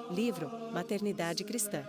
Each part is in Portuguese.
Livro Maternidade Cristã.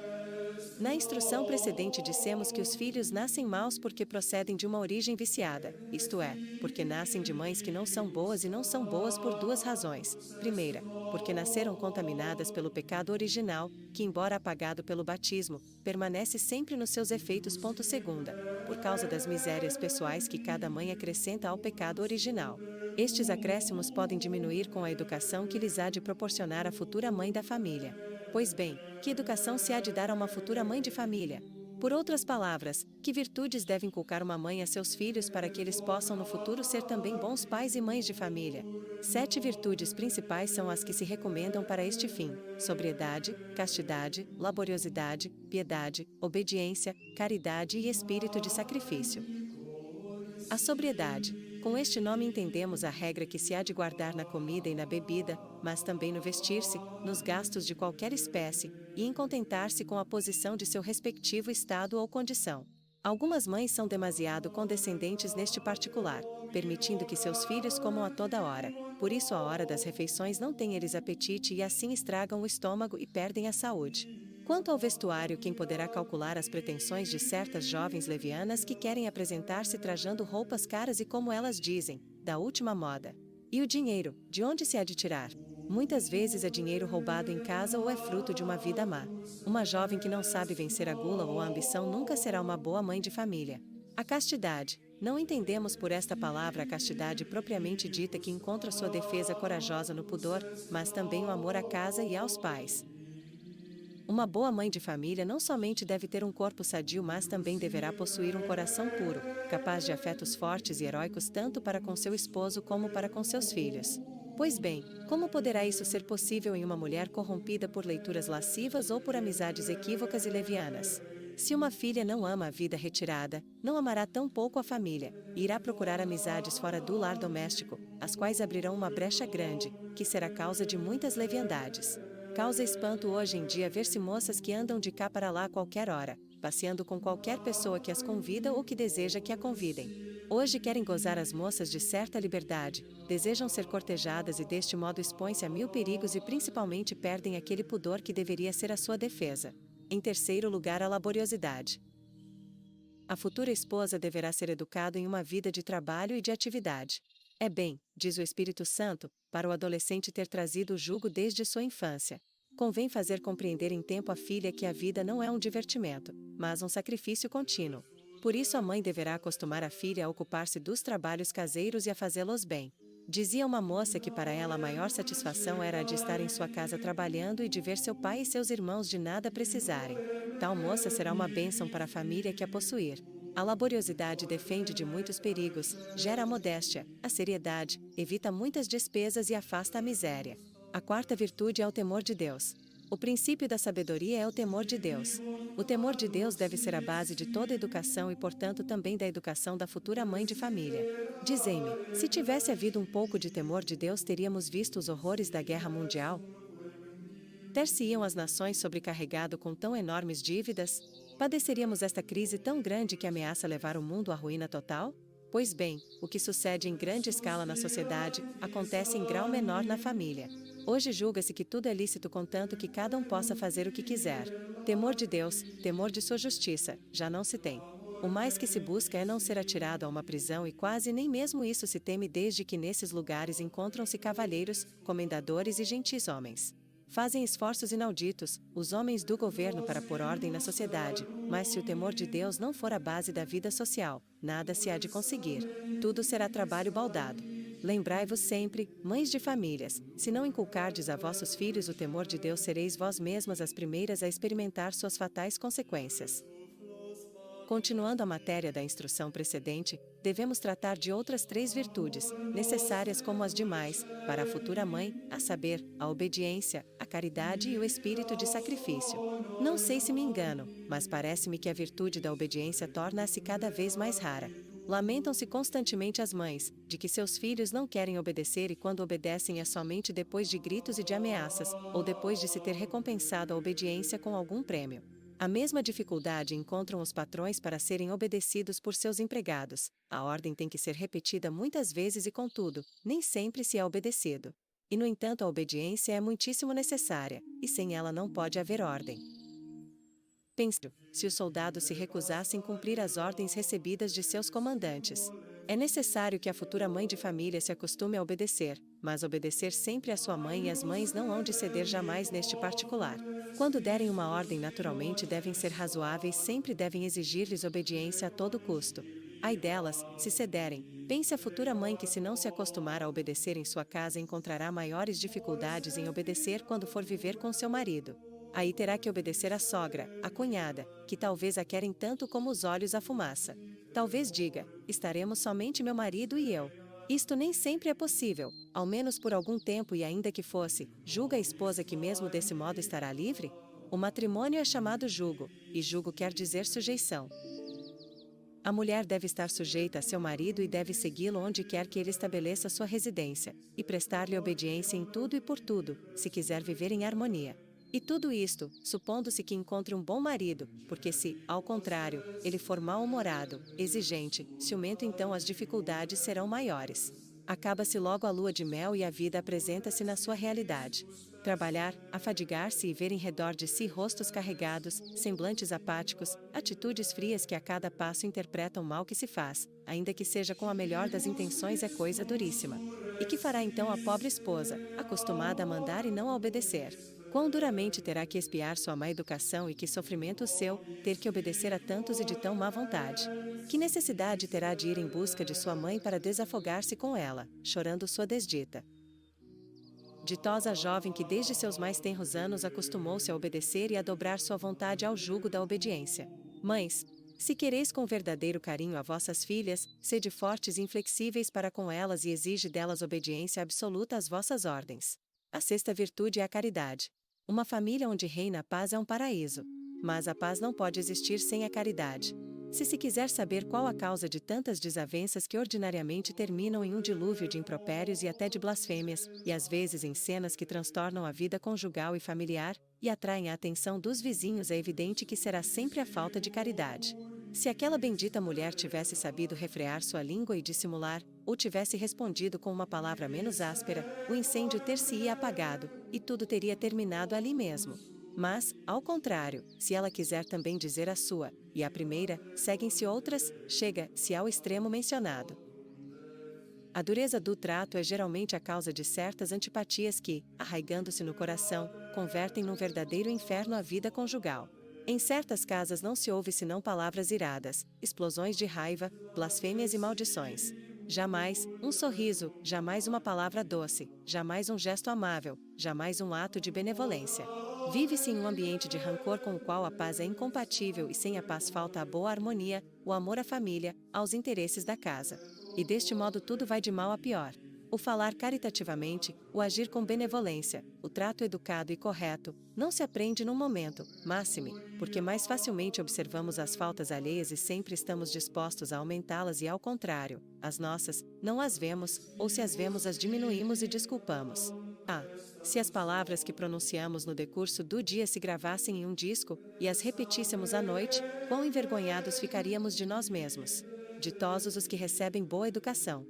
Na instrução precedente dissemos que os filhos nascem maus porque procedem de uma origem viciada, isto é, porque nascem de mães que não são boas e não são boas por duas razões. Primeira, porque nasceram contaminadas pelo pecado original, que embora apagado pelo batismo, permanece sempre nos seus efeitos. Segunda, por causa das misérias pessoais que cada mãe acrescenta ao pecado original. Estes acréscimos podem diminuir com a educação que lhes há de proporcionar a futura mãe da família. Pois bem, que educação se há de dar a uma futura mãe de família? Por outras palavras, que virtudes deve inculcar uma mãe a seus filhos para que eles possam no futuro ser também bons pais e mães de família? 7 virtudes principais são as que se recomendam para este fim: sobriedade, castidade, laboriosidade, piedade, obediência, caridade e espírito de sacrifício. A sobriedade. Com este nome entendemos a regra que se há de guardar na comida e na bebida, mas também no vestir-se, nos gastos de qualquer espécie, e em contentar-se com a posição de seu respectivo estado ou condição. Algumas mães são demasiado condescendentes neste particular, permitindo que seus filhos comam a toda hora. Por isso, à hora das refeições não têm eles apetite e assim estragam o estômago e perdem a saúde. Quanto ao vestuário, quem poderá calcular as pretensões de certas jovens levianas que querem apresentar-se trajando roupas caras e, como elas dizem, da última moda? E o dinheiro, de onde se há de tirar? Muitas vezes é dinheiro roubado em casa ou é fruto de uma vida má. Uma jovem que não sabe vencer a gula ou a ambição nunca será uma boa mãe de família. A castidade. Não entendemos por esta palavra a castidade propriamente dita que encontra sua defesa corajosa no pudor, mas também o amor à casa e aos pais. Uma boa mãe de família não somente deve ter um corpo sadio, mas também deverá possuir um coração puro, capaz de afetos fortes e heróicos tanto para com seu esposo como para com seus filhos. Pois bem, como poderá isso ser possível em uma mulher corrompida por leituras lascivas ou por amizades equívocas e levianas? Se uma filha não ama a vida retirada, não amará tão pouco a família, e irá procurar amizades fora do lar doméstico, as quais abrirão uma brecha grande, que será causa de muitas leviandades. Causa espanto hoje em dia ver-se moças que andam de cá para lá a qualquer hora, passeando com qualquer pessoa que as convida ou que deseja que a convidem. Hoje querem gozar as moças de certa liberdade, desejam ser cortejadas e deste modo expõem-se a mil perigos e principalmente perdem aquele pudor que deveria ser a sua defesa. Em terceiro lugar, a laboriosidade. A futura esposa deverá ser educada em uma vida de trabalho e de atividade. É bem, diz o Espírito Santo, para o adolescente ter trazido o jugo desde sua infância. Convém fazer compreender em tempo à filha que a vida não é um divertimento, mas um sacrifício contínuo. Por isso a mãe deverá acostumar a filha a ocupar-se dos trabalhos caseiros e a fazê-los bem. Dizia uma moça que para ela a maior satisfação era a de estar em sua casa trabalhando e de ver seu pai e seus irmãos de nada precisarem. Tal moça será uma bênção para a família que a possuir. A laboriosidade defende de muitos perigos, gera a modéstia, a seriedade, evita muitas despesas e afasta a miséria. A quarta virtude é o temor de Deus. O princípio da sabedoria é o temor de Deus. O temor de Deus deve ser a base de toda educação e, portanto, também da educação da futura mãe de família. Dizei-me, se tivesse havido um pouco de temor de Deus, teríamos visto os horrores da guerra mundial? Ter-se-iam as nações sobrecarregado com tão enormes dívidas? Padeceríamos esta crise tão grande que ameaça levar o mundo à ruína total? Pois bem, o que sucede em grande escala na sociedade, acontece em grau menor na família. Hoje julga-se que tudo é lícito contanto que cada um possa fazer o que quiser. Temor de Deus, temor de sua justiça, já não se tem. O mais que se busca é não ser atirado a uma prisão e quase nem mesmo isso se teme desde que nesses lugares encontram-se cavalheiros, comendadores e gentis homens. Fazem esforços inauditos, os homens do governo para pôr ordem na sociedade, mas se o temor de Deus não for a base da vida social, nada se há de conseguir. Tudo será trabalho baldado. Lembrai-vos sempre, mães de famílias, se não inculcardes a vossos filhos o temor de Deus, sereis vós mesmas as primeiras a experimentar suas fatais consequências. Continuando a matéria da instrução precedente, devemos tratar de outras 3 virtudes, necessárias como as demais, para a futura mãe, a saber, a obediência, a caridade e o espírito de sacrifício. Não sei se me engano, mas parece-me que a virtude da obediência torna-se cada vez mais rara. Lamentam-se constantemente as mães, de que seus filhos não querem obedecer e quando obedecem é somente depois de gritos e de ameaças, ou depois de se ter recompensado a obediência com algum prêmio. A mesma dificuldade encontram os patrões para serem obedecidos por seus empregados. A ordem tem que ser repetida muitas vezes e, contudo, nem sempre se é obedecido. E no entanto a obediência é muitíssimo necessária, e sem ela não pode haver ordem. Pense, se os soldados se recusassem cumprir as ordens recebidas de seus comandantes. É necessário que a futura mãe de família se acostume a obedecer, mas obedecer sempre à sua mãe, e as mães não hão de ceder jamais neste particular. Quando derem uma ordem, naturalmente devem ser razoáveis, sempre devem exigir-lhes obediência a todo custo. Ai delas, se cederem. Pense a futura mãe que, se não se acostumar a obedecer em sua casa, encontrará maiores dificuldades em obedecer quando for viver com seu marido. Aí terá que obedecer à sogra, à cunhada, que talvez a querem tanto como os olhos a fumaça. Talvez diga: estaremos somente meu marido e eu. Isto nem sempre é possível, ao menos por algum tempo, e ainda que fosse, julga a esposa que mesmo desse modo estará livre? O matrimônio é chamado jugo, e jugo quer dizer sujeição. A mulher deve estar sujeita a seu marido e deve segui-lo onde quer que ele estabeleça sua residência, e prestar-lhe obediência em tudo e por tudo, se quiser viver em harmonia. E tudo isto, supondo-se que encontre um bom marido, porque se, ao contrário, ele for mal-humorado, exigente, ciumento, então as dificuldades serão maiores. Acaba-se logo a lua de mel e a vida apresenta-se na sua realidade. Trabalhar, afadigar-se e ver em redor de si rostos carregados, semblantes apáticos, atitudes frias que a cada passo interpretam mal que se faz, ainda que seja com a melhor das intenções, é coisa duríssima. E que fará então a pobre esposa, acostumada a mandar e não a obedecer? Quão duramente terá que expiar sua má educação, e que sofrimento o seu, ter que obedecer a tantos e de tão má vontade. Que necessidade terá de ir em busca de sua mãe para desafogar-se com ela, chorando sua desdita. Ditosa a jovem que desde seus mais tenros anos acostumou-se a obedecer e a dobrar sua vontade ao jugo da obediência. Mães, se quereis com verdadeiro carinho a vossas filhas, sede fortes e inflexíveis para com elas e exige delas obediência absoluta às vossas ordens. A sexta virtude é a caridade. Uma família onde reina a paz é um paraíso. Mas a paz não pode existir sem a caridade. Se quiser saber qual a causa de tantas desavenças que ordinariamente terminam em um dilúvio de impropérios e até de blasfêmias, e às vezes em cenas que transtornam a vida conjugal e familiar, e atraem a atenção dos vizinhos, é evidente que será sempre a falta de caridade. Se aquela bendita mulher tivesse sabido refrear sua língua e dissimular, ou tivesse respondido com uma palavra menos áspera, o incêndio ter-se-ia apagado, e tudo teria terminado ali mesmo. Mas, ao contrário, se ela quiser também dizer a sua, e a primeira, seguem-se outras, chega-se ao extremo mencionado. A dureza do trato é geralmente a causa de certas antipatias que, arraigando-se no coração, convertem num verdadeiro inferno a vida conjugal. Em certas casas não se ouve senão palavras iradas, explosões de raiva, blasfêmias e maldições. Jamais um sorriso, jamais uma palavra doce, jamais um gesto amável, jamais um ato de benevolência. Vive-se em um ambiente de rancor com o qual a paz é incompatível, e sem a paz falta a boa harmonia, o amor à família, aos interesses da casa. E deste modo tudo vai de mal a pior. O falar caritativamente, o agir com benevolência, o trato educado e correto, não se aprende num momento, máxime, porque mais facilmente observamos as faltas alheias e sempre estamos dispostos a aumentá-las, e ao contrário, as nossas, não as vemos, ou se as vemos as diminuímos e desculpamos. Se as palavras que pronunciamos no decurso do dia se gravassem em um disco, e as repetíssemos à noite, quão envergonhados ficaríamos de nós mesmos. Ditosos os que recebem boa educação.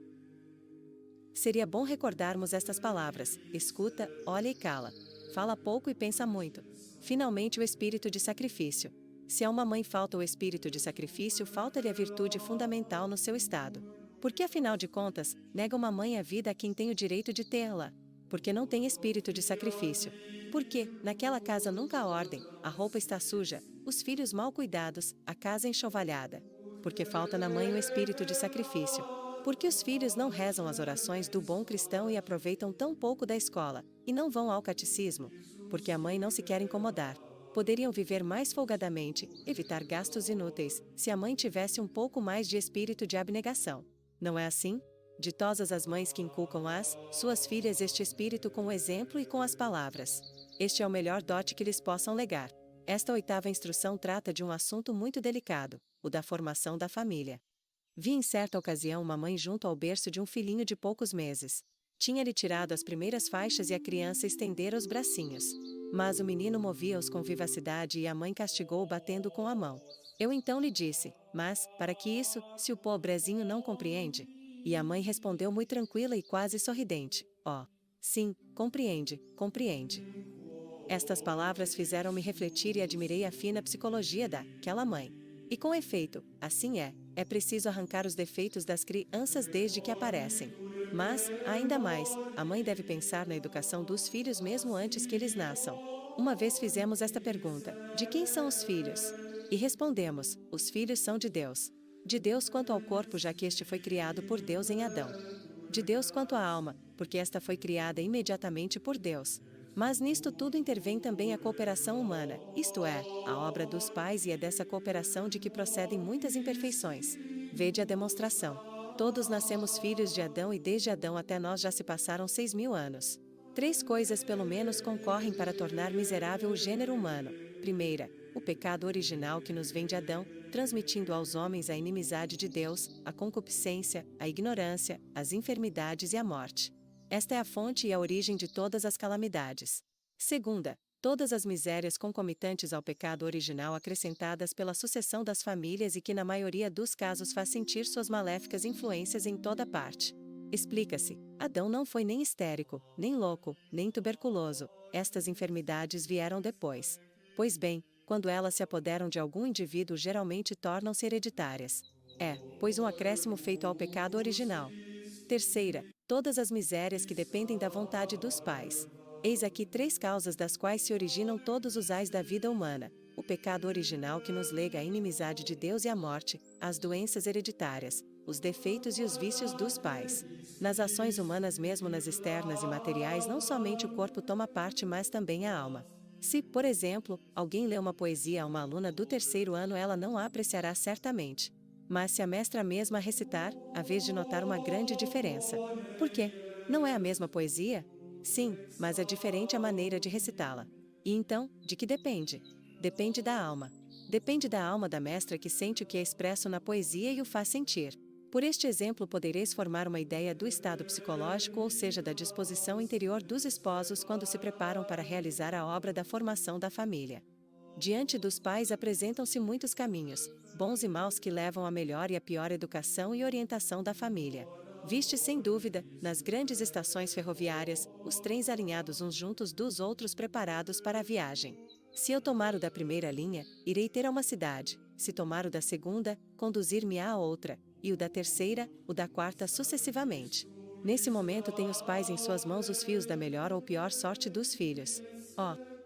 Seria bom recordarmos estas palavras: escuta, olha e cala. Fala pouco e pensa muito. Finalmente, o espírito de sacrifício. Se a uma mãe falta o espírito de sacrifício, falta-lhe a virtude fundamental no seu estado. Porque, afinal de contas, nega uma mãe a vida a quem tem o direito de tê-la? Porque não tem espírito de sacrifício. Porque, naquela casa nunca há ordem, a roupa está suja, os filhos mal cuidados, a casa enxovalhada. Porque falta na mãe o espírito de sacrifício. Porque os filhos não rezam as orações do bom cristão e aproveitam tão pouco da escola, e não vão ao catecismo. Porque a mãe não se quer incomodar. Poderiam viver mais folgadamente, evitar gastos inúteis, se a mãe tivesse um pouco mais de espírito de abnegação. Não é assim? Ditosas as mães que inculcam às suas filhas este espírito com o exemplo e com as palavras. Este é o melhor dote que lhes possam legar. Esta oitava instrução trata de um assunto muito delicado, o da formação da família. Vi em certa ocasião uma mãe junto ao berço de um filhinho de poucos meses. Tinha-lhe tirado as primeiras faixas e a criança estendera os bracinhos. Mas o menino movia-os com vivacidade e a mãe castigou-o batendo com a mão. Eu então lhe disse: mas, para que isso, se o pobrezinho não compreende? E a mãe respondeu muito tranquila e quase sorridente: Sim, compreende, compreende. Estas palavras fizeram-me refletir e admirei a fina psicologia daquela mãe. E com efeito, assim é preciso arrancar os defeitos das crianças desde que aparecem. Mas, ainda mais, a mãe deve pensar na educação dos filhos mesmo antes que eles nasçam. Uma vez fizemos esta pergunta: de quem são os filhos? E respondemos: os filhos são de Deus. De Deus quanto ao corpo, já que este foi criado por Deus em Adão. De Deus quanto à alma, porque esta foi criada imediatamente por Deus. Mas nisto tudo intervém também a cooperação humana, isto é, a obra dos pais, e é dessa cooperação de que procedem muitas imperfeições. Vede a demonstração. Todos nascemos filhos de Adão e desde Adão até nós já se passaram 6.000 anos. 3 coisas pelo menos concorrem para tornar miserável o gênero humano. Primeira, o pecado original que nos vem de Adão, transmitindo aos homens a inimizade de Deus, a concupiscência, a ignorância, as enfermidades e a morte. Esta é a fonte e a origem de todas as calamidades. Segunda, todas as misérias concomitantes ao pecado original acrescentadas pela sucessão das famílias e que na maioria dos casos faz sentir suas maléficas influências em toda parte. Explica-se, Adão não foi nem histérico, nem louco, nem tuberculoso, estas enfermidades vieram depois. Pois bem, quando elas se apoderam de algum indivíduo geralmente tornam-se hereditárias. Pois um acréscimo feito ao pecado original. Terceira, todas as misérias que dependem da vontade dos pais. Eis aqui 3 causas das quais se originam todos os ais da vida humana: o pecado original que nos lega a inimizade de Deus e a morte, as doenças hereditárias, os defeitos e os vícios dos pais. Nas ações humanas, mesmo nas externas e materiais, não somente o corpo toma parte, mas também a alma. Se, por exemplo, alguém lê uma poesia a uma aluna do 3º ano, ela não a apreciará certamente. Mas se a mestra mesma recitar, a vez de notar uma grande diferença. Por quê? Não é a mesma poesia? Sim, mas é diferente a maneira de recitá-la. E então, de que depende? Depende da alma. Depende da alma da mestra, que sente o que é expresso na poesia e o faz sentir. Por este exemplo podereis formar uma ideia do estado psicológico, ou seja, da disposição interior dos esposos quando se preparam para realizar a obra da formação da família. Diante dos pais apresentam-se muitos caminhos, bons e maus, que levam à melhor e à pior educação e orientação da família. Viste sem dúvida, nas grandes estações ferroviárias, os trens alinhados uns juntos dos outros preparados para a viagem. Se eu tomar o da primeira linha, irei ter a uma cidade; se tomar o da segunda, conduzir-me-á a outra, e o da terceira, o da quarta, sucessivamente. Nesse momento têm os pais em suas mãos os fios da melhor ou pior sorte dos filhos.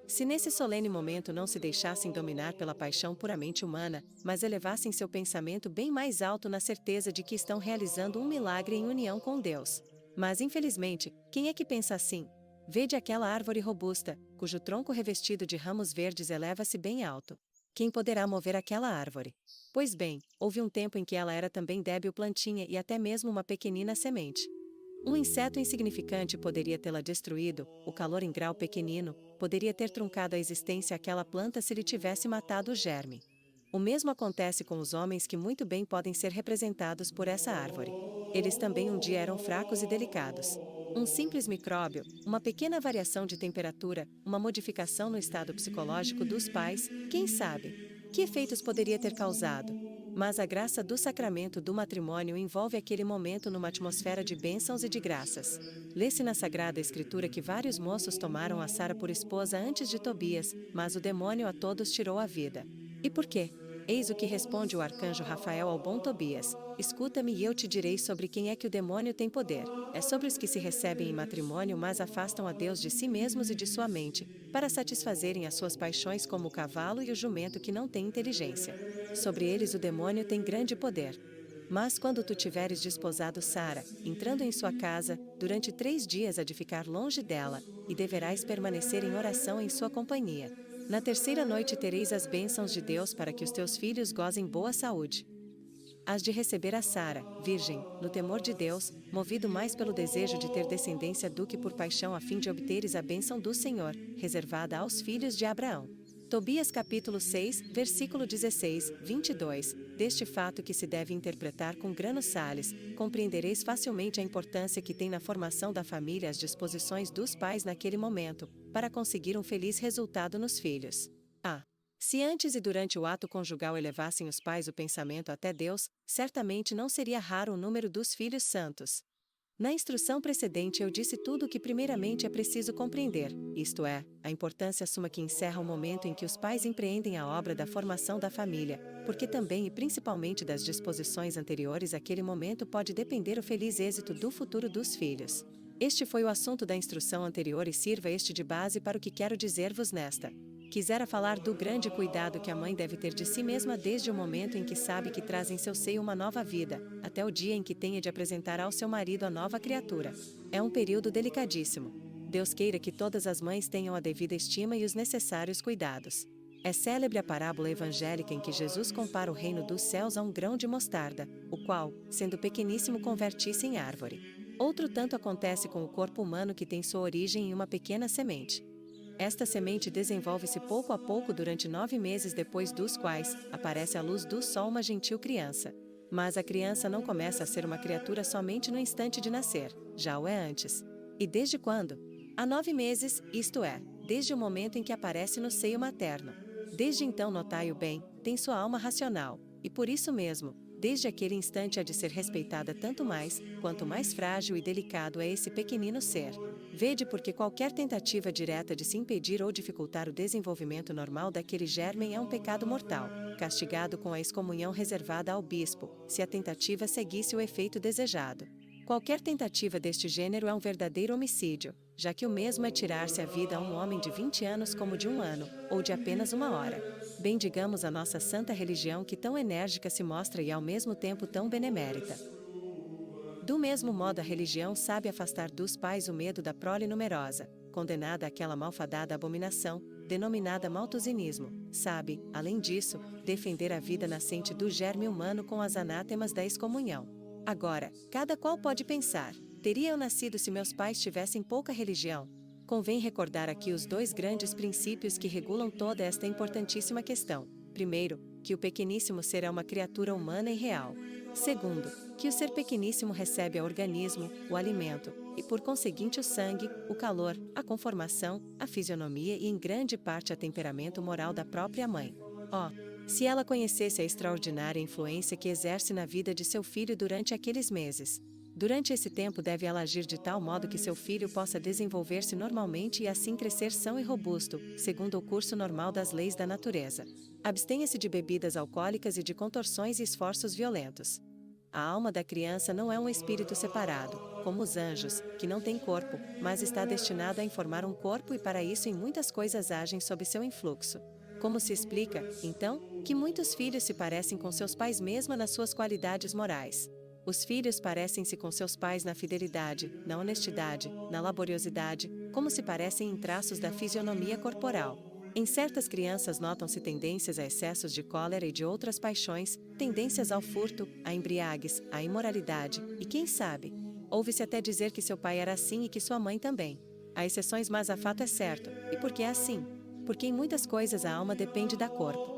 Se nesse solene momento não se deixassem dominar pela paixão puramente humana, mas elevassem seu pensamento bem mais alto na certeza de que estão realizando um milagre em união com Deus. Mas infelizmente, quem é que pensa assim? Vede aquela árvore robusta, cujo tronco revestido de ramos verdes eleva-se bem alto. Quem poderá mover aquela árvore? Pois bem, houve um tempo em que ela era também débil plantinha e até mesmo uma pequenina semente. Um inseto insignificante poderia tê-la destruído, o calor em grau pequenino poderia ter truncado a existência àquela planta se lhe tivesse matado o germe. O mesmo acontece com os homens, que muito bem podem ser representados por essa árvore. Eles também um dia eram fracos e delicados. Um simples micróbio, uma pequena variação de temperatura, uma modificação no estado psicológico dos pais, quem sabe? Que efeitos poderia ter causado? Mas a graça do sacramento do matrimônio envolve aquele momento numa atmosfera de bênçãos e de graças. Lê-se na Sagrada Escritura que vários moços tomaram a Sara por esposa antes de Tobias, mas o demônio a todos tirou a vida. E por quê? Eis o que responde o arcanjo Rafael ao bom Tobias: escuta-me e eu te direi sobre quem é que o demônio tem poder. É sobre os que se recebem em matrimônio, mas afastam a Deus de si mesmos e de sua mente, para satisfazerem as suas paixões, como o cavalo e o jumento que não têm inteligência. Sobre eles o demônio tem grande poder. Mas quando tu tiveres desposado Sara, entrando em sua casa, durante 3 dias há de ficar longe dela, e deverás permanecer em oração em sua companhia. Na terceira noite tereis as bênçãos de Deus para que os teus filhos gozem boa saúde. Hás de receber a Sara, virgem, no temor de Deus, movido mais pelo desejo de ter descendência do que por paixão, a fim de obteres a bênção do Senhor, reservada aos filhos de Abraão. Tobias capítulo 6, versículo 16, 22. Deste fato, que se deve interpretar com grano sales, compreendereis facilmente a importância que tem na formação da família as disposições dos pais naquele momento, para conseguir um feliz resultado nos filhos. Se antes e durante o ato conjugal elevassem os pais o pensamento até Deus, certamente não seria raro o número dos filhos santos. Na instrução precedente eu disse tudo o que primeiramente é preciso compreender, isto é, a importância suma que encerra o momento em que os pais empreendem a obra da formação da família, porque também e principalmente das disposições anteriores àquele momento pode depender o feliz êxito do futuro dos filhos. Este foi o assunto da instrução anterior e sirva este de base para o que quero dizer-vos nesta. Quisera falar do grande cuidado que a mãe deve ter de si mesma desde o momento em que sabe que traz em seu seio uma nova vida, até o dia em que tenha de apresentar ao seu marido a nova criatura. É um período delicadíssimo. Deus queira que todas as mães tenham a devida estima e os necessários cuidados. É célebre a parábola evangélica em que Jesus compara o reino dos céus a um grão de mostarda, o qual, sendo pequeníssimo, converte-se em árvore. Outro tanto acontece com o corpo humano que tem sua origem em uma pequena semente. Esta semente desenvolve-se pouco a pouco durante 9 meses depois dos quais aparece à luz do sol uma gentil criança. Mas a criança não começa a ser uma criatura somente no instante de nascer, já o é antes. E desde quando? Há 9 meses, isto é, desde o momento em que aparece no seio materno. Desde então, notai-o bem, tem sua alma racional, e por isso mesmo, desde aquele instante há de ser respeitada tanto mais, quanto mais frágil e delicado é esse pequenino ser. Vede porque qualquer tentativa direta de se impedir ou dificultar o desenvolvimento normal daquele germen é um pecado mortal, castigado com a excomunhão reservada ao bispo, se a tentativa seguisse o efeito desejado. Qualquer tentativa deste gênero é um verdadeiro homicídio, já que o mesmo é tirar-se a vida a um homem de 20 anos como de 1 ano, ou de apenas 1 hora. Bendigamos a nossa santa religião que tão enérgica se mostra e ao mesmo tempo tão benemérita. Do mesmo modo a religião sabe afastar dos pais o medo da prole numerosa, condenada àquela malfadada abominação, denominada maltusinismo, sabe, além disso, defender a vida nascente do germe humano com as anátemas da excomunhão. Agora, cada qual pode pensar, teria eu nascido se meus pais tivessem pouca religião? Convém recordar aqui os 2 grandes princípios que regulam toda esta importantíssima questão. Primeiro, que o pequeníssimo ser é uma criatura humana e real. Segundo, que o ser pequeníssimo recebe ao organismo o alimento, e por conseguinte o sangue, o calor, a conformação, a fisionomia e em grande parte a temperamento moral da própria mãe. Se ela conhecesse a extraordinária influência que exerce na vida de seu filho durante aqueles meses. Durante esse tempo deve ela agir de tal modo que seu filho possa desenvolver-se normalmente e assim crescer são e robusto, segundo o curso normal das leis da natureza. Abstenha-se de bebidas alcoólicas e de contorções e esforços violentos. A alma da criança não é um espírito separado, como os anjos, que não tem corpo, mas está destinado a informar um corpo e para isso em muitas coisas agem sob seu influxo. Como se explica, então, que muitos filhos se parecem com seus pais mesmo nas suas qualidades morais? Os filhos parecem-se com seus pais na fidelidade, na honestidade, na laboriosidade, como se parecem em traços da fisionomia corporal. Em certas crianças notam-se tendências a excessos de cólera e de outras paixões, tendências ao furto, a embriagues, à imoralidade, e quem sabe? Ouve-se até dizer que seu pai era assim e que sua mãe também. Há exceções, mas a fato é certo. E por que é assim? Porque em muitas coisas a alma depende da corpo.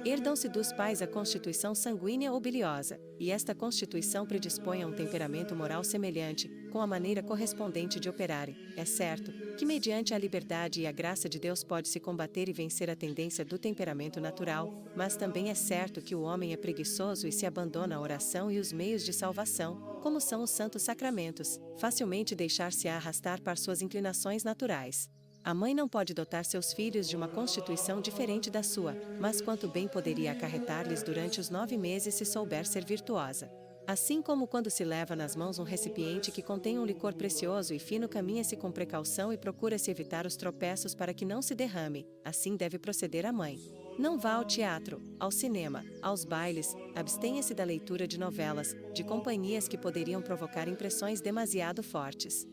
Herdam-se dos pais a constituição sanguínea ou biliosa, e esta constituição predispõe a um temperamento moral semelhante, com a maneira correspondente de operarem. É certo que mediante a liberdade e a graça de Deus pode-se combater e vencer a tendência do temperamento natural, mas também é certo que o homem é preguiçoso e se abandona à oração e os meios de salvação, como são os santos sacramentos, facilmente deixar-se-á arrastar para suas inclinações naturais. A mãe não pode dotar seus filhos de uma constituição diferente da sua, mas quanto bem poderia acarretar-lhes durante os 9 meses se souber ser virtuosa. Assim como quando se leva nas mãos um recipiente que contém um licor precioso e fino, caminha-se com precaução e procura-se evitar os tropeços para que não se derrame, assim deve proceder a mãe. Não vá ao teatro, ao cinema, aos bailes, abstenha-se da leitura de novelas, de companhias que poderiam provocar impressões demasiado fortes.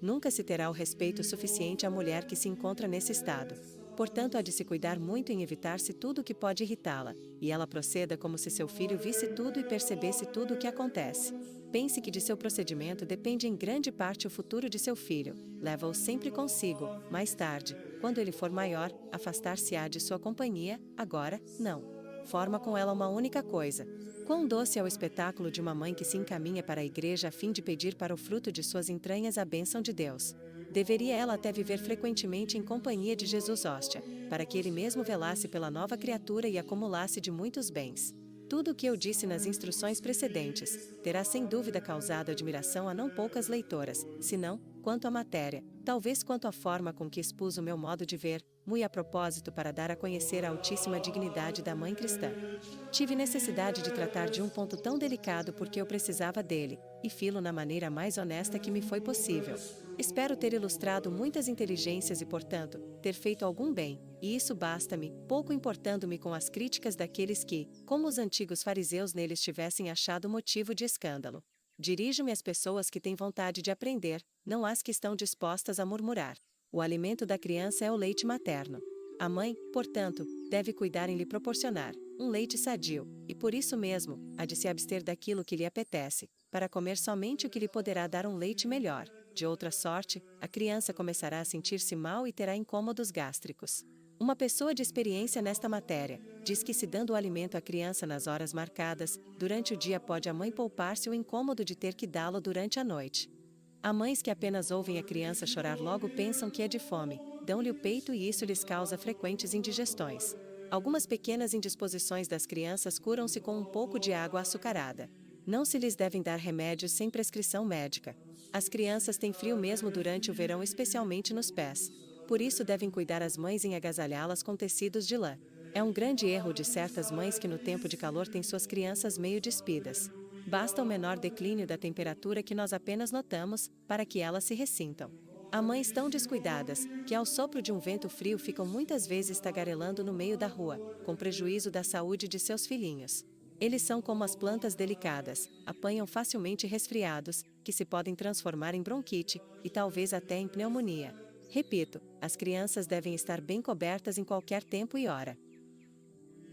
Nunca se terá o respeito suficiente à mulher que se encontra nesse estado. Portanto, há de se cuidar muito em evitar-se tudo o que pode irritá-la, e ela proceda como se seu filho visse tudo e percebesse tudo o que acontece. Pense que de seu procedimento depende em grande parte o futuro de seu filho. Leva-o sempre consigo, mais tarde, quando ele for maior, afastar-se-á de sua companhia, agora, não. Forma com ela uma única coisa. Quão doce é o espetáculo de uma mãe que se encaminha para a igreja a fim de pedir para o fruto de suas entranhas a bênção de Deus. Deveria ela até viver frequentemente em companhia de Jesus Hóstia, para que ele mesmo velasse pela nova criatura e acumulasse de muitos bens. Tudo o que eu disse nas instruções precedentes terá sem dúvida causado admiração a não poucas leitoras, se não, quanto à matéria, talvez quanto à forma com que expus o meu modo de ver, muito a propósito para dar a conhecer a altíssima dignidade da mãe cristã. Tive necessidade de tratar de um ponto tão delicado porque eu precisava dele, e filo na maneira mais honesta que me foi possível. Espero ter ilustrado muitas inteligências e, portanto, ter feito algum bem, e isso basta-me, pouco importando-me com as críticas daqueles que, como os antigos fariseus neles tivessem achado motivo de escândalo. Dirijo-me às pessoas que têm vontade de aprender, não às que estão dispostas a murmurar. O alimento da criança é o leite materno. A mãe, portanto, deve cuidar em lhe proporcionar um leite sadio, e por isso mesmo, há de se abster daquilo que lhe apetece, para comer somente o que lhe poderá dar um leite melhor. De outra sorte, a criança começará a sentir-se mal e terá incômodos gástricos. Uma pessoa de experiência nesta matéria diz que, se dando o alimento à criança nas horas marcadas, durante o dia pode a mãe poupar-se o incômodo de ter que dá-lo durante a noite. Há mães que apenas ouvem a criança chorar logo pensam que é de fome, dão-lhe o peito e isso lhes causa frequentes indigestões. Algumas pequenas indisposições das crianças curam-se com um pouco de água açucarada. Não se lhes devem dar remédios sem prescrição médica. As crianças têm frio mesmo durante o verão, especialmente nos pés. Por isso devem cuidar as mães em agasalhá-las com tecidos de lã. É um grande erro de certas mães que no tempo de calor têm suas crianças meio despidas. Basta o menor declínio da temperatura que nós apenas notamos, para que elas se ressintam. Há mães tão descuidadas, que ao sopro de um vento frio ficam muitas vezes tagarelando no meio da rua, com prejuízo da saúde de seus filhinhos. Eles são como as plantas delicadas, apanham facilmente resfriados, que se podem transformar em bronquite, e talvez até em pneumonia. Repito, as crianças devem estar bem cobertas em qualquer tempo e hora.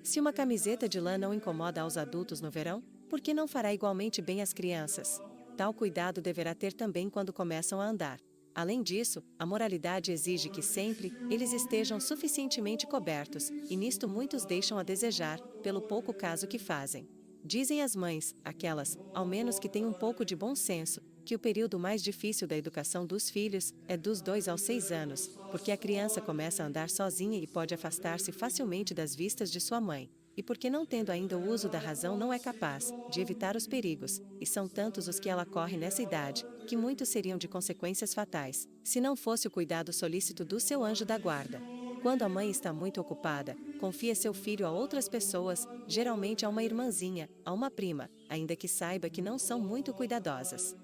Se uma camiseta de lã não incomoda aos adultos no verão, por que não fará igualmente bem às crianças? Tal cuidado deverá ter também quando começam a andar. Além disso, a moralidade exige que sempre eles estejam suficientemente cobertos, e nisto muitos deixam a desejar, pelo pouco caso que fazem. Dizem as mães, aquelas, ao menos que têm um pouco de bom senso, que o período mais difícil da educação dos filhos é dos 2 aos 6 anos, porque a criança começa a andar sozinha e pode afastar-se facilmente das vistas de sua mãe. E porque não tendo ainda o uso da razão não é capaz de evitar os perigos, e são tantos os que ela corre nessa idade, que muitos seriam de consequências fatais, se não fosse o cuidado solícito do seu anjo da guarda. Quando a mãe está muito ocupada, confia seu filho a outras pessoas, geralmente a uma irmãzinha, a uma prima, ainda que saiba que não são muito cuidadosas.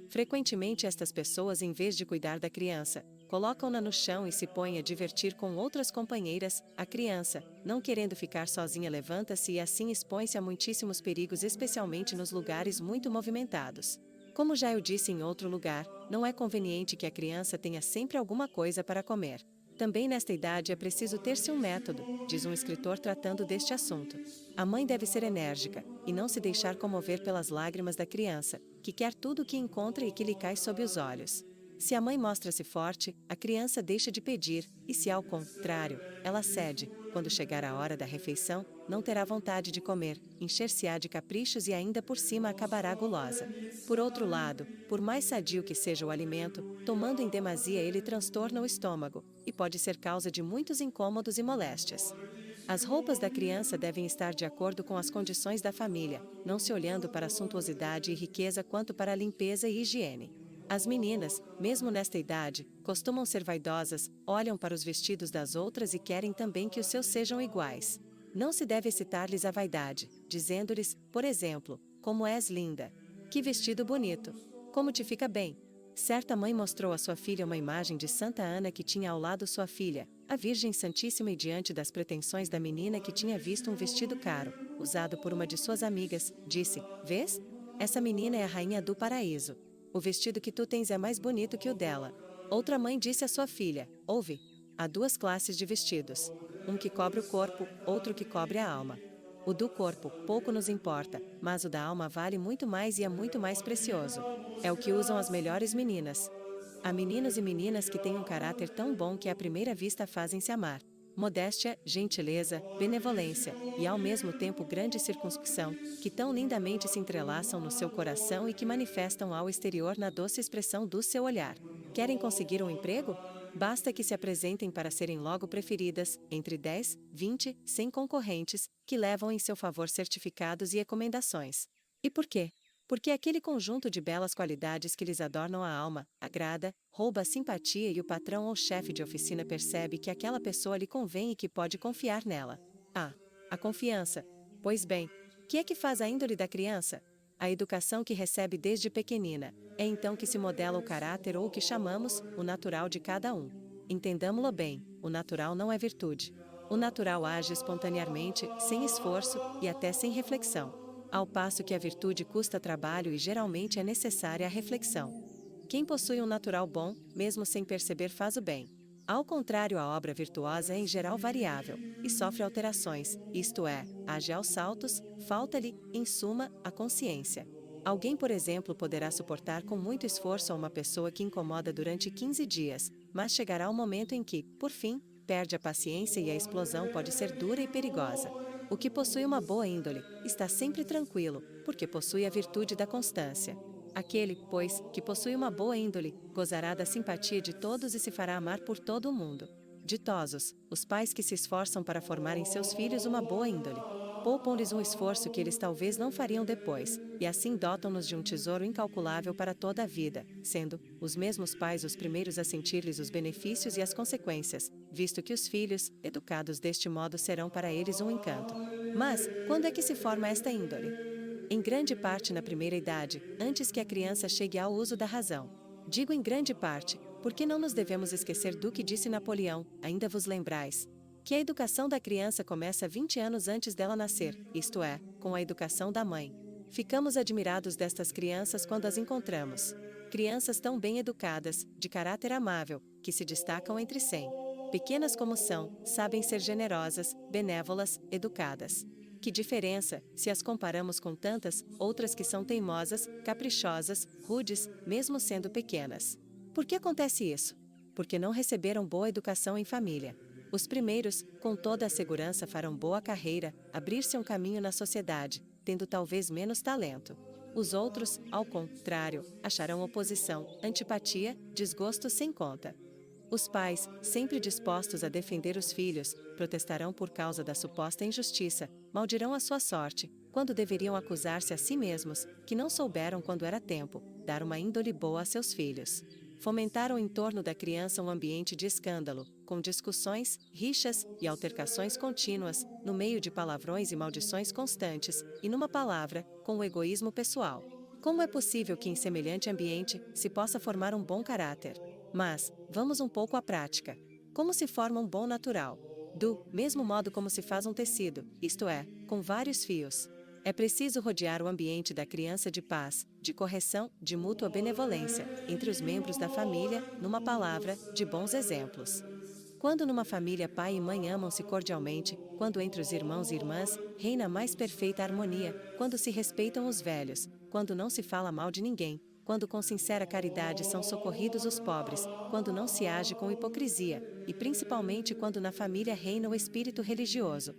Frequentemente estas pessoas, em vez de cuidar da criança, colocam-na no chão e se põem a divertir com outras companheiras. A criança, não querendo ficar sozinha, levanta-se e assim expõe-se a muitíssimos perigos, especialmente nos lugares muito movimentados. Como já eu disse em outro lugar, não é conveniente que a criança tenha sempre alguma coisa para comer. Também nesta idade é preciso ter-se um método, diz um escritor tratando deste assunto. A mãe deve ser enérgica, e não se deixar comover pelas lágrimas da criança, que quer tudo o que encontra e que lhe cai sob os olhos. Se a mãe mostra-se forte, a criança deixa de pedir, e se ao contrário, ela cede, quando chegar a hora da refeição, não terá vontade de comer, encher-se-á de caprichos e ainda por cima acabará gulosa. Por outro lado, por mais sadio que seja o alimento, tomando em demasia ele transtorna o estômago, e pode ser causa de muitos incômodos e moléstias. As roupas da criança devem estar de acordo com as condições da família, não se olhando para a suntuosidade e riqueza quanto para a limpeza e higiene. As meninas, mesmo nesta idade, costumam ser vaidosas, olham para os vestidos das outras e querem também que os seus sejam iguais. Não se deve excitar-lhes a vaidade, dizendo-lhes, por exemplo, como és linda. Que vestido bonito! Como te fica bem! Certa mãe mostrou à sua filha uma imagem de Santa Ana que tinha ao lado sua filha, a Virgem Santíssima, e diante das pretensões da menina, que tinha visto um vestido caro, usado por uma de suas amigas, disse: Vês? Essa menina é a rainha do paraíso. O vestido que tu tens é mais bonito que o dela. Outra mãe disse à sua filha: Ouve, há 2 classes de vestidos. Um que cobre o corpo, outro que cobre a alma. O do corpo pouco nos importa, mas o da alma vale muito mais e é muito mais precioso. É o que usam as melhores meninas. Há meninos e meninas que têm um caráter tão bom que à primeira vista fazem-se amar. Modéstia, gentileza, benevolência, e ao mesmo tempo grande circunspecção, que tão lindamente se entrelaçam no seu coração e que manifestam ao exterior na doce expressão do seu olhar. Querem conseguir um emprego? Basta que se apresentem para serem logo preferidas, entre 10, 20, 100 concorrentes, que levam em seu favor certificados e recomendações. E por quê? Porque aquele conjunto de belas qualidades que lhes adornam a alma, agrada, rouba a simpatia e o patrão ou chefe de oficina percebe que aquela pessoa lhe convém e que pode confiar nela. A confiança. Pois bem, que é que faz a índole da criança? A educação que recebe desde pequenina. É então que se modela o caráter ou o que chamamos, o natural de cada um. Entendamo-lo bem, o natural não é virtude. O natural age espontaneamente, sem esforço e até sem reflexão. Ao passo que a virtude custa trabalho e geralmente é necessária a reflexão. Quem possui um natural bom, mesmo sem perceber faz o bem. Ao contrário, a obra virtuosa é em geral variável, e sofre alterações, isto é, age aos saltos, falta-lhe, em suma, a consciência. Alguém, por exemplo, poderá suportar com muito esforço a uma pessoa que incomoda durante 15 dias, mas chegará um momento em que, por fim, perde a paciência e a explosão pode ser dura e perigosa. O que possui uma boa índole, está sempre tranquilo, porque possui a virtude da constância. Aquele, pois, que possui uma boa índole, gozará da simpatia de todos e se fará amar por todo o mundo. Ditosos, os pais que se esforçam para formar em seus filhos uma boa índole. Poupam-lhes um esforço que eles talvez não fariam depois, e assim dotam-nos de um tesouro incalculável para toda a vida, sendo os mesmos pais os primeiros a sentir-lhes os benefícios e as consequências, visto que os filhos, educados deste modo, serão para eles um encanto. Mas, quando é que se forma esta índole? Em grande parte na primeira idade, antes que a criança chegue ao uso da razão. Digo em grande parte, porque não nos devemos esquecer do que disse Napoleão, ainda vos lembrais, que a educação da criança começa 20 anos antes dela nascer, isto é, com a educação da mãe. Ficamos admirados destas crianças quando as encontramos. Crianças tão bem educadas, de caráter amável, que se destacam entre 100. Pequenas como são, sabem ser generosas, benévolas, educadas. Que diferença, se as comparamos com tantas outras que são teimosas, caprichosas, rudes, mesmo sendo pequenas. Por que acontece isso? Porque não receberam boa educação em família. Os primeiros, com toda a segurança, farão boa carreira, abrir-se um caminho na sociedade, tendo talvez menos talento. Os outros, ao contrário, acharão oposição, antipatia, desgosto sem conta. Os pais, sempre dispostos a defender os filhos, protestarão por causa da suposta injustiça, maldirão a sua sorte, quando deveriam acusar-se a si mesmos, que não souberam quando era tempo, dar uma índole boa a seus filhos. Fomentaram em torno da criança um ambiente de escândalo, com discussões, rixas e altercações contínuas, no meio de palavrões e maldições constantes, e numa palavra, com o egoísmo pessoal. Como é possível que em semelhante ambiente se possa formar um bom caráter? Mas, vamos um pouco à prática. Como se forma um bom natural? Do mesmo modo como se faz um tecido, isto é, com vários fios. É preciso rodear o ambiente da criança de paz, de correção, de mútua benevolência, entre os membros da família, numa palavra, de bons exemplos. Quando numa família pai e mãe amam-se cordialmente, quando entre os irmãos e irmãs reina a mais perfeita harmonia, quando se respeitam os velhos, quando não se fala mal de ninguém, quando com sincera caridade são socorridos os pobres, quando não se age com hipocrisia, e principalmente quando na família reina o espírito religioso.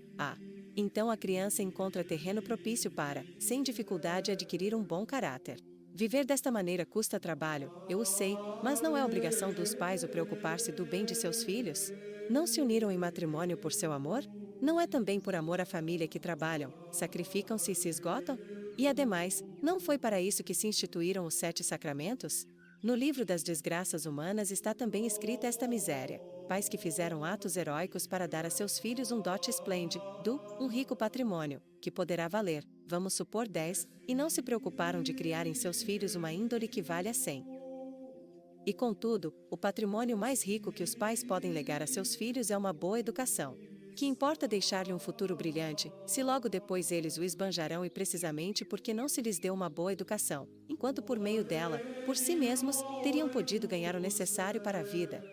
Então a criança encontra terreno propício para, sem dificuldade, adquirir um bom caráter. Viver desta maneira custa trabalho, eu o sei, mas não é obrigação dos pais o preocupar-se do bem de seus filhos? Não se uniram em matrimônio por seu amor? Não é também por amor à família que trabalham, sacrificam-se e se esgotam? E ademais, não foi para isso que se instituíram os 7 sacramentos? No livro das desgraças humanas está também escrita esta miséria: pais que fizeram atos heróicos para dar a seus filhos um dote esplêndido, um rico patrimônio, que poderá valer, vamos supor 10, e não se preocuparam de criar em seus filhos uma índole que valha 100. E contudo, o patrimônio mais rico que os pais podem legar a seus filhos é uma boa educação. Que importa deixar-lhe um futuro brilhante, se logo depois eles o esbanjarão e precisamente porque não se lhes deu uma boa educação, enquanto por meio dela, por si mesmos, teriam podido ganhar o necessário para a vida.